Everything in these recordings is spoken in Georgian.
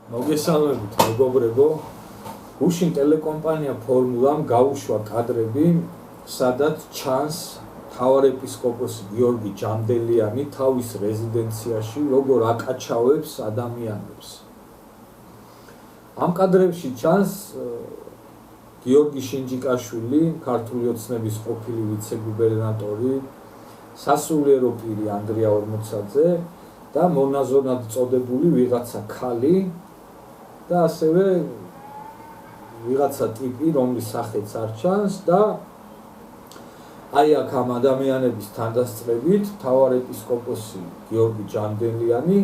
მოგესალმებით მეგობრებო, გუშინ ტელეკომპანია ფორმულამ გაუშვა კადრები, სადაც ჩანს მთავარეპისკოპოსი გიორგი ჯანდელიანი თავის რეზიდენციაში როგორ აკაჩავებს ადამიანებს. ამ კადრებში ჩანს გიორგი შინჯიკაშვილი, ქართული ოცნების ყოფილი ვიცე-გუბერნატორი, სასულიერო პირი ანდრია ორმოცაძე და მონაზონად წოდებული ვიღაცა ქალი და ასევე ვიღაცა ტიპი, რომლის სახეც არ ჩანს და აი აქ ამ ადამიანების თანდასწრებით მთავარეპისკოპოსი გიორგი ჯანდელიანი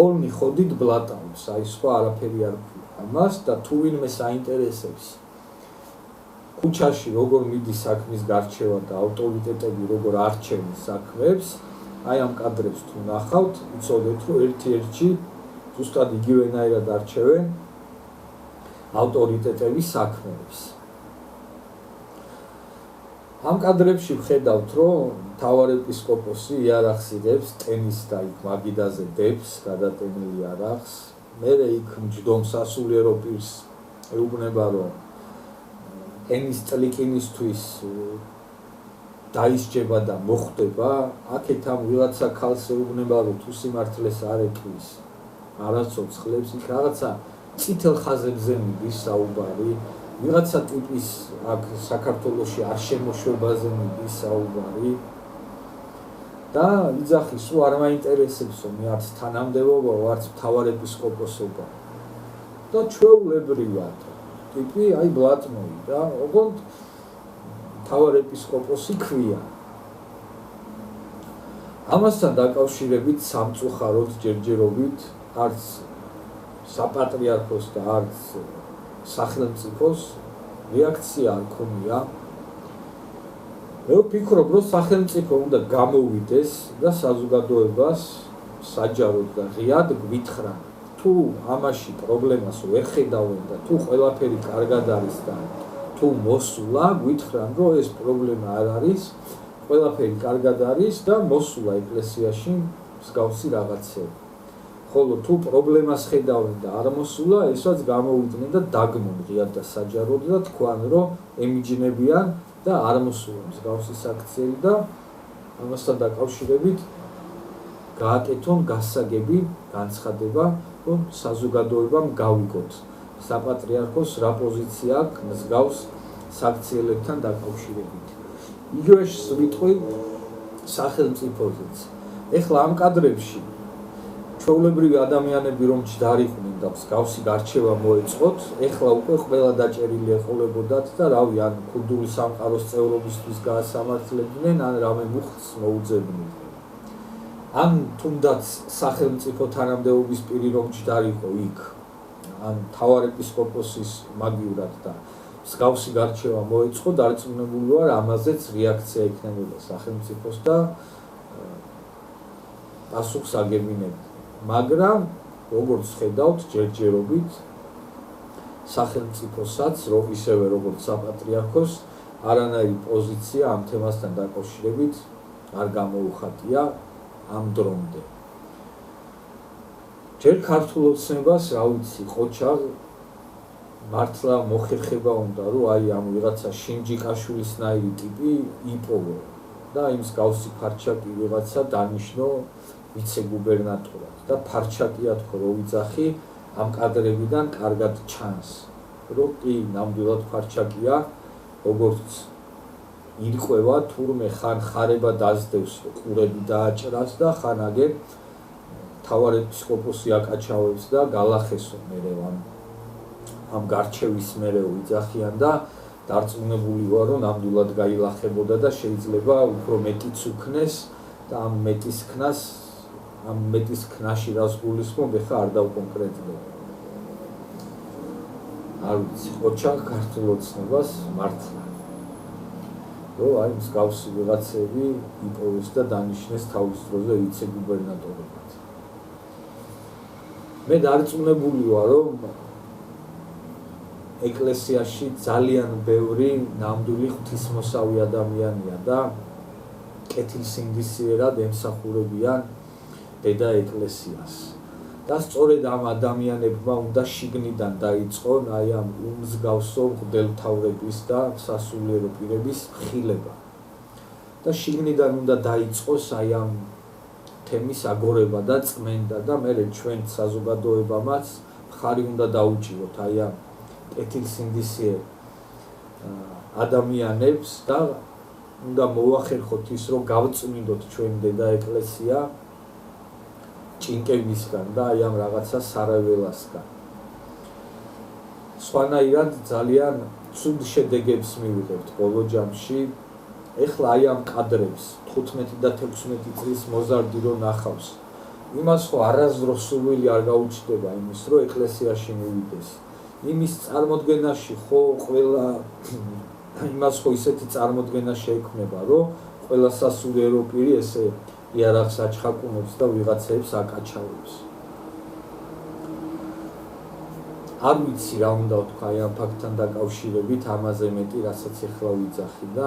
ორმი ხოდით ბლატავს, აი სხვა არაფერი არ ქვია ამას და თუ ვინმე საინტერესებს ქუჩაში როგორ მიდის საქმის გარჩევა და ავტორიტეტები როგორ არჩევენ საქმეებს, აი ამ კადრებს თუ ნახავთ, იცოდეთ რომ ერთ-ერთში ზუსტად იგივენაირად არჩევენ ავტორიტეტების საქმეებს. ამ კადრებში ვხედავთ, რომ მთავარეპისკოპოსი იარაღს იღებს, ტენის და იქ მაგიდაზე დებს, გადატენილი იარაღს, მერე იქ მჯდომ სასულიერო პირს ეუბნება, რომ ენის წლიკინისთვის დაისჯება და მოხვდება, აქეთ ამ ვიღაცა ქალს ეუბნება, რომ თუ სიმართლეს არ ეტყვის, არ აცოცხლებს, იქ რაღაცა წითელ ხაზებზე მიდის საუბარი, ვიღაცა ტიპის აქ საქართველოში არ შემოშვებაზე მიდის საუბარი და იძახის, რომ არ მაინტერესებსო მე არც თანამდებობა, არც მთავარეპისკოპოსობა და ჩვეულებრივად ტიპი აი ბლატნოი და ოღონდ მთავარეპისკოპოსი ქვია. ამასთან დაკავშირებით სამწუხაროდ ჯერჯერობით არც საპატრიარქოს და არც სახელმწიფოს რეაქცია არ ქონია. მე ვფიქრობ, რომ სახელმწიფო უნდა გამოვიდეს და საზოგადოებას საჯაროდ და ღიად გვითხრა, თუ ამაში პრობლემას ვერ ხედავენ და თუ ყველაფერი კარგად არის და თუ მოსულა, გვითხრან, რომ ეს პრობლემა არ არის, ყველაფერი კარგად არის და მოსულა ეკლესიაში მსგავსი რაღაცები. ხოლო თუ პრობლემას ხედავენ და არ მოსულა, ესაც გამოვიდნენ და დაგმონ ღიად და საჯაროდ და თქვან, რომ ემიჯნებიან და არ მოსულა მსგავსი საქციელი და ამასთან დაკავშირებით გააკეთონ გასაგები განცხადება, რომ საზოგადოებამ გავიგოთ საპატრიარქოს რა პოზიცია აქვს მსგავს საქციელებთან დაკავშირებით. იგივე ვიტყვი სახელმწიფოზეც. ეხლა ამ კადრებში ჩვეულებრივი ადამიანები რომ ჯდარიყვნენ და მსგავსი გარჩევა მოეწყოთ, ეხლა უკვე ყველა დაჭერილი ეყოლებოდათ და რავი, ან ქურდული სამყაროს წევრობისთვის გაასამართლებდნენ, ან რამე მუხტს მოუძებდნენ. ან თუნდაც სახელმწიფო თანამდებობის პირი რომ ჯდარიყო იქ, ან მთავარეპისკოპოსის მაგივრად და მსგავსი გარჩევა მოეწყო, დარწმუნებული ვარ, ამაზეც რეაქცია იქნებოდა სახელმწიფოს და პასუხს აგებინებდა. მაგრამ როგორც ხედავთ, ჯერჯერობით სახელმწიფოსაც, ისევე როგორც საპატრიარქოს, არანაირი პოზიცია ამ თემასთან დაკავშირებით არ გამოუხატია ამ დრომდე. ჯერ ქართულ ოცნებას, რა ვიცი, ყოჩა მართლა მოხერხება უნდა, რომ აი ამ ვიღაცა შინჯიკაშვილისნაირი ტიპი იპოვო და იმ მსგავსი ფარჩაკი ვიღაცა დანიშნო ვიცე-გუბერნატორად და ფარჩაკია თქო რო ვიძახი ამ კადრებიდან კარგად ჩანს, რომ კი ნამდვილად ფარჩაკია, როგორც ირკვევა თურმე ხან ხარება დაძდევს, ყურები დააჭრას და ხან აგერ მთავარეპისკოპოსი აკაჩავებს და გალახესო მერე ამ გარჩევის მერე ვიძახიან და დარწმუნებული ვარ, რომ ნამდვილად გაილახებოდა და შეიძლება უფრო მეტიც უქნეს და ამ მეტის ქნაში რას გულისხმობ, ეხლა არ დავკონკრეტდებ. არ ვიცი, ყოჩა ქართულ ოცნებას მართლა. რომ აი მსგავსი ვიღაცები იპოვეს და დანიშნეს თავის დროზე ვიცე-გუბერნატორად. მე დარწმუნებული ვარ, რომ ეკლესიაში ძალიან ბევრი ნამდვილი ღვთისმოსავი ადამიანია და კეთილსინდისიერად ემსახურებიან დედა ეკლესიას. და სწორედ ამ ადამიანებმა უნდა შიგნიდან დაიწყონ აი ამ უმსგავსო მღვდელმთავრების და სასულიერო პირების ხილება. და შიგნიდან უნდა დაიწყოს აი ამ თემის აგორება და წმენდა და მერე ჩვენ საზოგადოებამაც მხარი უნდა დაუჭიროთ აი ამ კეთილსინდისიერ ადამიანებს და უნდა მოახერხოთ ის, რომ გავწმინდოთ ჩვენ დედა ეკლესია ჭინკებისგან და აი ამ რაღაცა სარეველასგან. სხვანაირად ძალიან ცუდ შედეგებს მივიღებთ ბოლო ჯამში. ეხლა აი ამ კადრებს 15 და 16 წლის მოზარდი რო ნახავს, იმას ხო არასდროს სურვილი არ გაუჩნდება იმის, რომ ეკლესიაში მივიდეს. იმის წარმოდგენაში ხო ყველა იმას ხო ისეთი წარმოდგენა შეექმნება, რომ ყველა სასულიერო პირი ესე იარაღს აჩხაკუნებს და ვიღაცებს აკაჩავებს. არ ვიცი რა უნდა ვთქვა აი ამ ფაქტთან დაკავშირებით, ამაზე მეტი რასაც ეხლა ვიძახი და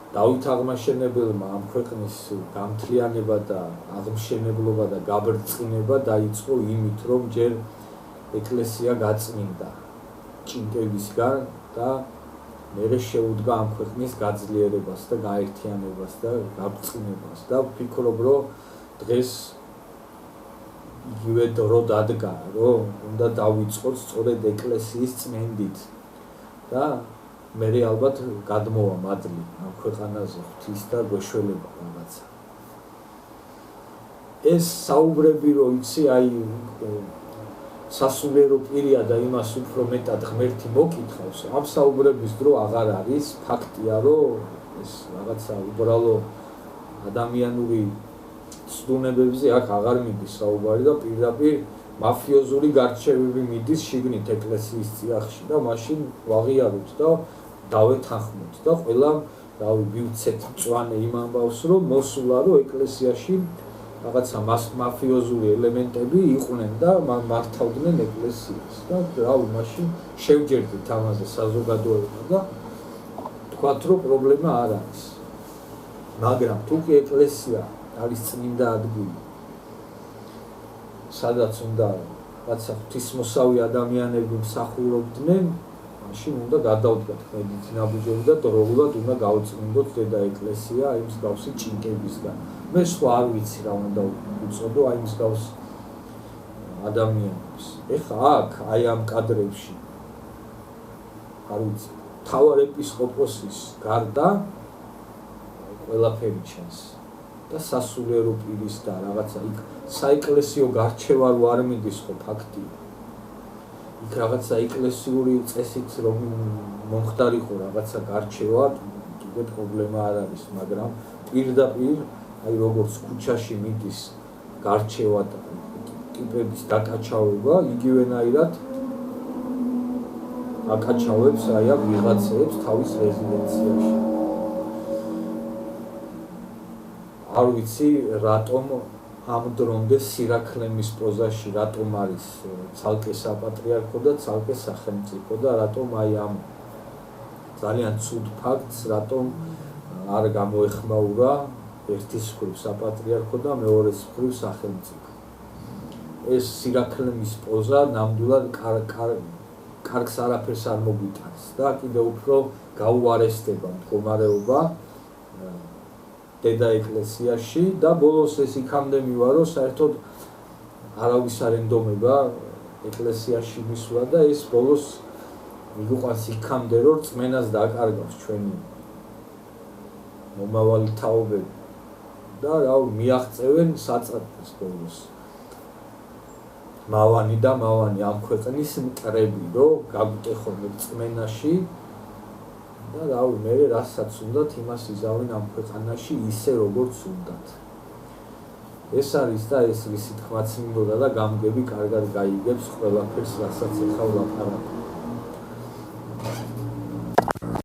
დავით აღმაშენებელმა ამ ქვეყნის გამთლიანება და აღმშენებლობა და გაბრწყინება დაიწყო იმით, რომ ჯერ ეკლესია გაწმინდა ჭინკებისგან და მერე შეუდგა ამ ქვეყნის გაძლიერებას და გაერთიანებას და გაბრწყინებას და ვფიქრობ, რომ დღეს იგივე დრო დადგა, რომ უნდა დავიწყოთ სწორედ ეკლესიის წმენდით და მერე ალბათ გადმოვა მადლი ამ ქვეყანაზე ღვთის და გვეშველება რაღაცა. ეს საუბრები რომ იცი აი სასულიერო პირია და იმას უფრო მეტად ღმერთი მოკითხავს, ამ საუბრების დრო აღარ არის, ფაქტია რომ ეს რაღაცა უბრალო ადამიანური ცდუნებებზე აქ აღარ მიდის საუბარი და პირდაპირ მაფიოზური გარჩევები მიდის შიგნით ეკლესიის წიაღში და მაშინ ვაღიაროთ და დავეთანხმოთ და ყველა რავი მივცეთ მწვანე იმ ამბავს, რომ მოსულა რომ ეკლესიაში რაღაცა მაფიოზური ელემენტები იყვნენ და მართავდნენ ეკლესიას და რავი მაშინ შევჯერდით ამაზე საზოგადოება და თქვათ რომ პრობლემა არ არის. მაგრამ თუ კი ეკლესია არის წმინდა ადგილი, სადაც უნდა რაღაცა ღვთისმოსავი ადამიანები მსახურობდნენ, მაშინ უნდა გადავდგათ ხედით ნაბუჯები და დროულად უნდა გავწმინდოთ დედა ეკლესია აი მსგავსი ჭინკებისგან. მე სხვა არ ვიცი რა უნდა უწოდო აი მსგავს ადამიანებს. ეხლა აქ აი ამ კადრებში არ ვიცი მთავარ ეპისკოპოსის გარდა ყველაფერი ჩანს და სასულიერო პირის და რაღაცა იქ საეკლესიო გარჩევა რო არ მიდის ხო ფაქტია. იქ რაღაცა ეკლესიური წესით რომ მომხდარიყო რაღაცა გარჩევა, კიდე პრობლემა არ არის, მაგრამ პირდაპირ აი როგორც ქუჩაში მიდის გარჩევა და ტიპების დაკაჩავება, იგივენაირად აკაჩავებს აი ამ ვიღაცებს თავის რეზიდენციაში. არ ვიცი რატომ ამ დრომდე სირაქლემის პროზაში რატომ არის ცალკე საპატრიარქო და ცალკე სახელმწიფო და რატომ აი ამ ძალიან ცუდ ფაქტს რატომ არ გამოეხმაურა ერთის მხრივ საპატრიარქო და მეორეს მხრივ სახელმწიფო. ეს სირაქლემის პროზა ნამდვილად კარგს არაფერს არ მოგვიტანს და კიდევ უფრო გაუარესდება მდგომარეობა დედა ეკლესიაში და ბოლოს ეს იქამდე მივა, რომ საერთოდ არავის არ ენდომება ეკლესიაში მისვლა და ეს ბოლოს მიგუყვანს იქამდე, რომ რწმენას დაკარგავს ჩვენი მომავალი თაობები და რავი მიაღწევენ საწადს ბოლოს. მავანი და მავანი ამ ქვეყნის მტრები, რომ გაგვიტეხონ რწმენაში და რავი მე რასაც უნდათ იმას იზავენ ამ ქვეყანაში ისე როგორც უნდათ. ეს არის და ეს რისი თქმაც მინდოდა და გამგები კარგად გაიგებს ყველაფერს რასაც ეხლა ვლაპარაკობ.